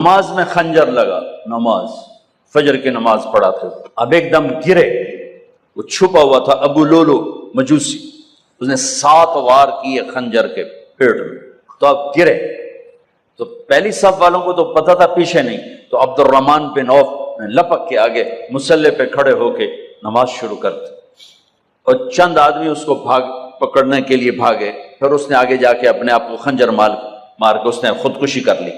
نماز میں خنجر لگا، نماز فجر کی نماز پڑھا تھا، اب ایک دم گرے، وہ چھپا ہوا تھا ابو لولو مجوسی، اس نے 7 وار کیے خنجر کے پیٹ میں، تو اب گرے، تو پہلی صف والوں کو تو پتہ تھا پیچھے نہیں، تو عبد الرحمن بن عوف لپک کے آگے مصلی پہ کھڑے ہو کے نماز شروع کرتے، اور چند آدمی اس کو پکڑنے کے لیے بھاگے، پھر اس نے آگے جا کے اپنے آپ کو خنجر مار کے اس نے خودکشی کر لی،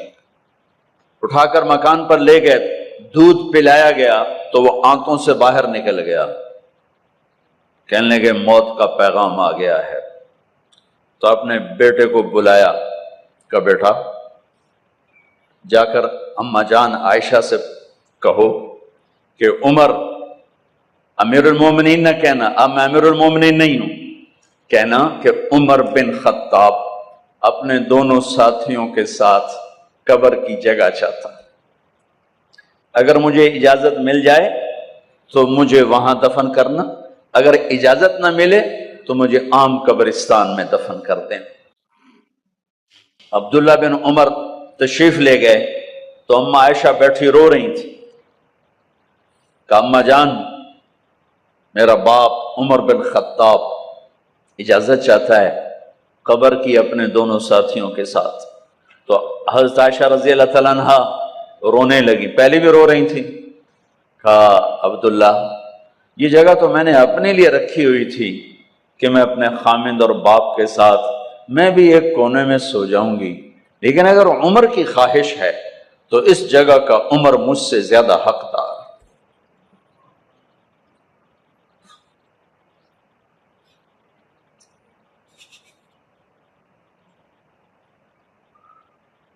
اٹھا کر مکان پر لے گئے، دودھ پلایا گیا تو وہ آنتوں سے باہر نکل گیا، کہنے لگے موت کا پیغام آ گیا ہے، تو اپنے بیٹے کو بلایا کہ بیٹا جا کر اماں جان عائشہ سے کہو کہ عمر امیر المومنین نہ کہنا، اب میں امیر المومنین نہیں ہوں، کہنا کہ عمر بن خطاب اپنے دونوں ساتھیوں کے ساتھ قبر کی جگہ چاہتا، اگر مجھے اجازت مل جائے تو مجھے وہاں دفن کرنا، اگر اجازت نہ ملے تو مجھے عام قبرستان میں دفن کر دیں۔ عبداللہ بن عمر تشریف لے گئے تو اماں عائشہ بیٹھی رو رہی تھی، کہ اماں جان میرا باپ عمر بن خطاب اجازت چاہتا ہے قبر کی اپنے دونوں ساتھیوں کے ساتھ، تو حضرت عائشہ رضی اللہ تعالیٰ عنہ رونے لگی، پہلے بھی رو رہی تھی، کہا عبداللہ یہ جگہ تو میں نے اپنے لیے رکھی ہوئی تھی کہ میں اپنے خامند اور باپ کے ساتھ میں بھی ایک کونے میں سو جاؤں گی، لیکن اگر عمر کی خواہش ہے تو اس جگہ کا عمر مجھ سے زیادہ حقدار۔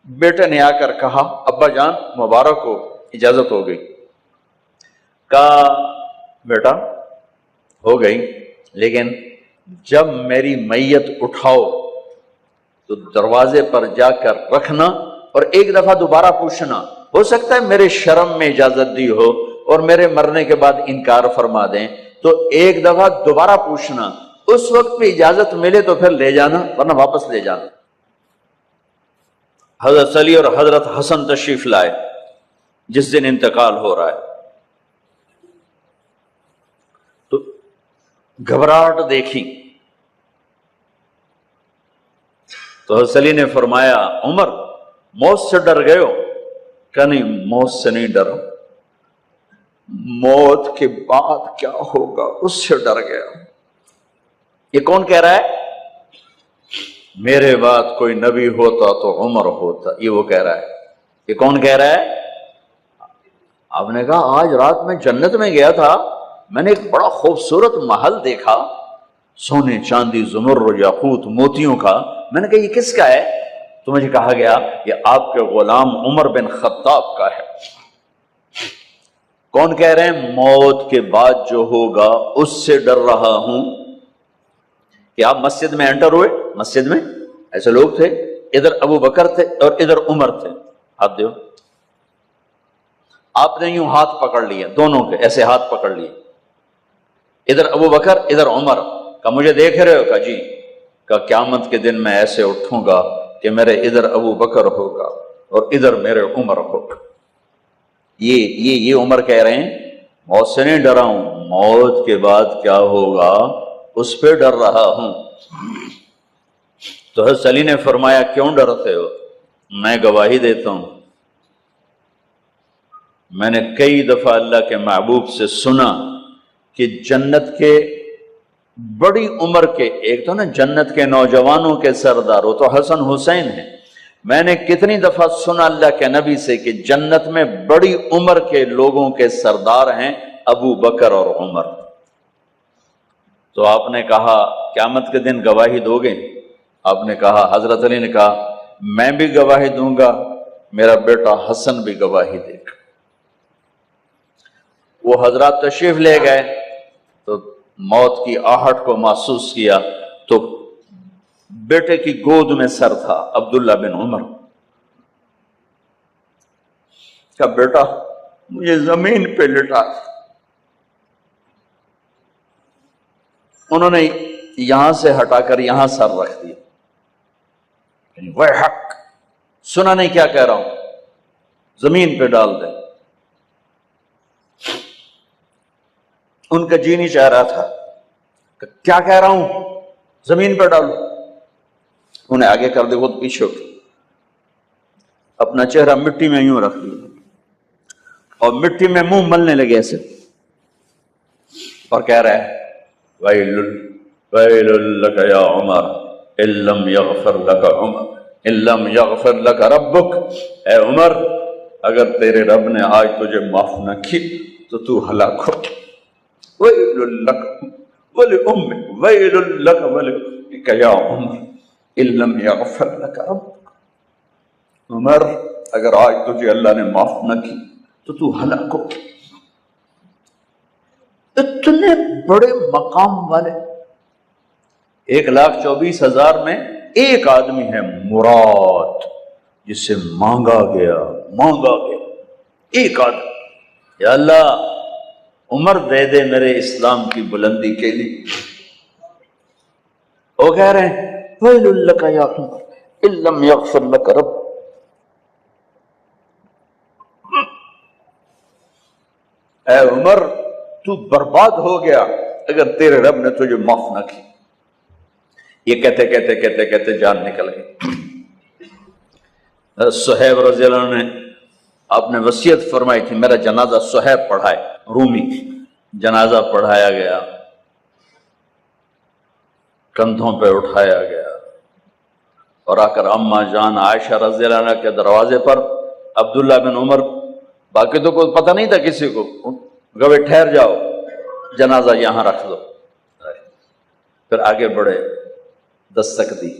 بیٹے نے آ کر کہا ابا جان مبارک ہو، اجازت ہو گئی، کہا بیٹا ہو گئی، لیکن جب میری میت اٹھاؤ تو دروازے پر جا کر رکھنا اور ایک دفعہ دوبارہ پوچھنا، ہو سکتا ہے میرے شرم میں اجازت دی ہو اور میرے مرنے کے بعد انکار فرما دیں، تو ایک دفعہ دوبارہ پوچھنا، اس وقت بھی اجازت ملے تو پھر لے جانا ورنہ واپس لے جانا۔ حضرت علی اور حضرت حسن تشریف لائے جس دن انتقال ہو رہا ہے، تو گھبراہٹ دیکھی تو حضرت علی نے فرمایا عمر موت سے ڈر گئے ہو؟ کہ نہیں موت سے نہیں ڈرا، موت کے بعد کیا ہوگا اس سے ڈر گیا۔ یہ کون کہہ رہا ہے؟ میرے بعد کوئی نبی ہوتا تو عمر ہوتا، یہ وہ کہہ رہا ہے۔ یہ کون کہہ رہا ہے؟ آپ نے کہا آج رات میں جنت میں گیا تھا، میں نے ایک بڑا خوبصورت محل دیکھا، سونے چاندی زمرد یاقوت موتیوں کا، میں نے کہا یہ کس کا ہے؟ تو مجھے کہا گیا یہ آپ کے غلام عمر بن خطاب کا ہے۔ کون کہہ رہے ہیں؟ موت کے بعد جو ہوگا اس سے ڈر رہا ہوں۔ کہ آپ مسجد میں انٹر ہوئے، مسجد میں ایسے لوگ تھے، ادھر ابو بکر تھے اور ادھر عمر تھے، ہاتھ دیو، آپ نے یوں ہاتھ پکڑ لیے، دونوں کے ایسے ہاتھ پکڑ لیے، ادھر ابو بکر ادھر عمر، کہ مجھے دیکھ رہے ہو؟ کہ جی، کہ قیامت کے دن میں ایسے اٹھوں گا کہ میرے ادھر ابو بکر ہوگا اور ادھر میرے عمر ہوگا۔ یہ عمر کہہ رہے ہیں موت سے نہیں ڈرا ہوں، موت کے بعد کیا ہوگا اس پہ ڈر رہا ہوں۔ تو حضرت علی نے فرمایا کیوں ڈرتے ہو؟ میں گواہی دیتا ہوں، میں نے کئی دفعہ اللہ کے محبوب سے سنا کہ جنت کے بڑی عمر کے، ایک تو نا جنت کے نوجوانوں کے سردار، وہ تو حسن حسین ہیں، میں نے کتنی دفعہ سنا اللہ کے نبی سے کہ جنت میں بڑی عمر کے لوگوں کے سردار ہیں ابو بکر اور عمر۔ تو آپ نے کہا قیامت کے دن گواہی دو گے؟ آپ نے کہا، حضرت علی نے کہا میں بھی گواہی دوں گا، میرا بیٹا حسن بھی گواہی دے گا۔ وہ حضرات تشریف لے گئے تو موت کی آہٹ کو محسوس کیا تو بیٹے کی گود میں سر تھا عبداللہ بن عمر، کہ بیٹا مجھے زمین پہ لٹا۔ انہوں نے یہاں سے ہٹا کر یہاں سر رکھ دیا، وہ حق سنا نہیں کیا کہہ رہا ہوں، زمین پہ ڈال دیں۔ ان کا جی نہیں چاہ رہا تھا کہ کیا کہہ رہا ہوں، زمین پہ ڈالو۔ انہیں آگے کر دے، خود پیچھے اٹھ، اپنا چہرہ مٹی میں یوں رکھ لیا اور مٹی میں منہ ملنے لگے ایسے، اور کہہ رہا ہے ویل ویل لک یا عمر ان لم یغفر لک عمر ان لم یغفر لک ربک، اے عمر اگر تیرے رب نے آج تجھے معاف نہ کی تو تو ہلاک ہو۔ ویل لک ولامک ویل لک ولامک یا عمر ان لم یغفر لک ربک، عمر اگر آج تجھے اللہ نے معاف نہ کی تو تو ہلاک ہو۔ اتنے بڑے مقام والے 1,24,000 میں ایک آدمی ہے مراد، جسے مانگا گیا ایک آدمی، یا اللہ عمر دے دے میرے اسلام کی بلندی کے لیے۔ وہ کہہ رہے ہیں ویل لک یا عمر ان لم یغفر لک رب، اے عمر تو برباد ہو گیا اگر تیرے رب نے تجھے معاف نہ کی۔ یہ کہتے جان نکل گئی۔ صہیب رضی اللہ عنہ نے آپ نے وصیت فرمائی تھی میرا جنازہ صہیب پڑھائے، رومی، جنازہ پڑھایا گیا، کندھوں پہ اٹھایا گیا، اور آ کر اماں جان عائشہ رضی اللہ عنہ کے دروازے پر عبداللہ بن عمر، باقی تو کوئی پتہ نہیں تھا کسی کو، گوے ٹھہر جاؤ جنازہ یہاں رکھ دو۔ پھر آگے بڑھے، دستک دی،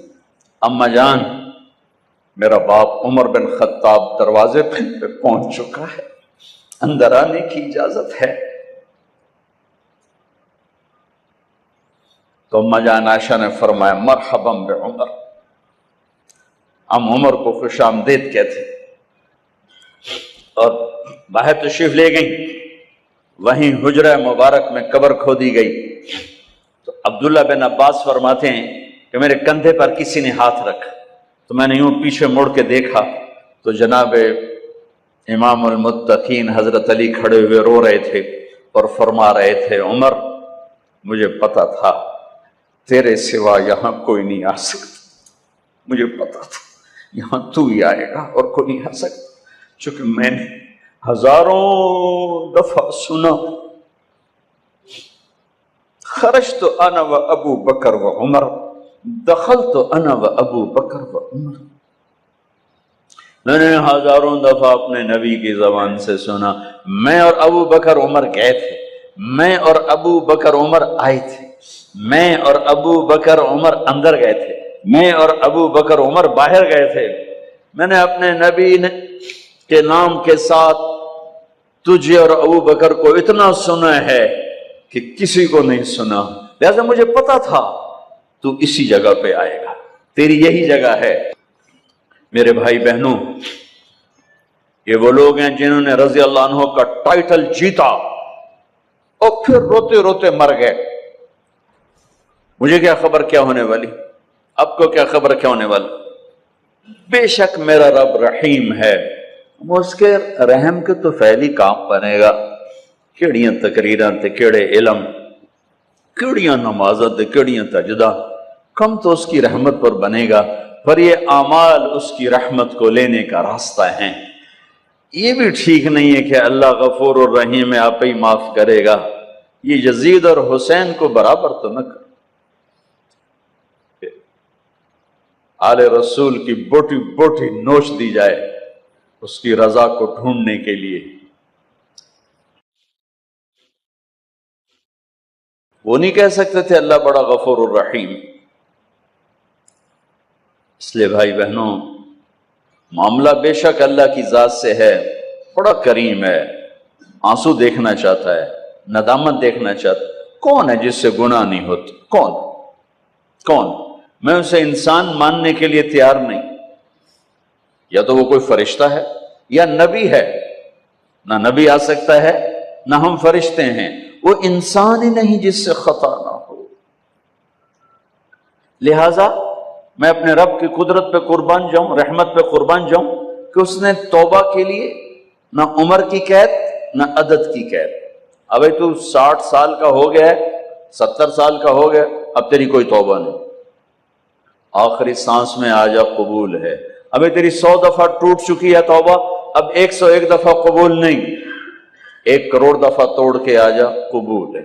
اماں جان میرا باپ عمر بن خطاب دروازے پہ پہنچ چکا ہے، اندر آنے کی اجازت ہے۔ تو اماں جان عائشہ نے فرمایا مرحبا بعمر، ہم عمر کو خوش آمدید کہتے، اور باہر تشریف لے گئیں۔ وہیں حجرہ مبارک میں قبر کھودی گئی تو عبداللہ بن عباس فرماتے ہیں کہ میرے کندھے پر کسی نے ہاتھ رکھا، تو میں نے یوں پیچھے مڑ کے دیکھا تو جناب امام المتقین حضرت علی کھڑے ہوئے رو رہے تھے اور فرما رہے تھے عمر مجھے پتا تھا تیرے سوا یہاں کوئی نہیں آ سکتا، مجھے پتا تھا یہاں تو ہی آئے گا اور کوئی نہیں آ سکتا، چونکہ میں نے ہزاروں دفعہ سنا خرجت انا و ابو بکر و عمر دخلت انا و ابو بکر و عمر، میں نے ہزاروں دفعہ اپنے نبی کی زبان سے سنا میں اور ابو بکر عمر گئے تھے، میں اور ابو بکر عمر آئے تھے، میں اور ابو بکر عمر اندر گئے تھے، میں اور ابو بکر عمر باہر گئے تھے، میں نے اپنے نبی کے نام کے ساتھ تجھے اور ابو بکر کو اتنا سنا ہے کہ کسی کو نہیں سنا، لہذا مجھے پتا تھا تو اسی جگہ پہ آئے گا، تیری یہی جگہ ہے۔ میرے بھائی بہنوں، یہ وہ لوگ ہیں جنہوں نے رضی اللہ عنہ کا ٹائٹل جیتا اور پھر روتے روتے مر گئے۔ مجھے کیا خبر کیا ہونے والی، آپ کو کیا خبر کیا ہونے والی؟ بے شک میرا رب رحیم ہے، اس کے رحم کے تو فعلی کام بنے گا، کیڑیاں تقریراں تے کیڑے علم، کیڑیاں نمازاں تے کیڑیاں تجدہ، کم تو اس کی رحمت پر بنے گا، پر یہ اعمال اس کی رحمت کو لینے کا راستہ ہیں۔ یہ بھی ٹھیک نہیں ہے کہ اللہ غفور الرحیم ہے آپ ہی معاف کرے گا، یہ یزید اور حسین کو برابر تو نہ کر، آل رسول کی بوٹی بوٹی نوچ دی جائے اس کی رضا کو ڈھونڈنے کے لیے۔ وہ نہیں کہہ سکتے تھے اللہ بڑا غفور الرحیم۔ اس لیے بھائی بہنوں، معاملہ بے شک اللہ کی ذات سے ہے، بڑا کریم ہے، آنسو دیکھنا چاہتا ہے، ندامت دیکھنا چاہتا ہے۔ کون ہے جس سے گناہ نہیں ہوتی؟ کون؟ میں اسے انسان ماننے کے لیے تیار نہیں، یا تو وہ کوئی فرشتہ ہے یا نبی ہے، نہ نبی آ سکتا ہے نہ ہم فرشتے ہیں، وہ انسان ہی نہیں جس سے خطا نہ ہو۔ لہذا میں اپنے رب کی قدرت پہ قربان جاؤں، رحمت پہ قربان جاؤں کہ اس نے توبہ کے لیے نہ عمر کی قید نہ عدد کی قید. ابھی تو 60 سال کا ہو گیا ہے، 70 سال کا ہو گیا، اب تیری کوئی توبہ نہیں، آخری سانس میں آ جا قبول ہے. ابھی تیری 100 دفعہ ٹوٹ چکی ہے توبہ، اب 101 دفعہ قبول نہیں، 1 کروڑ دفعہ توڑ کے آ جا قبول ہے.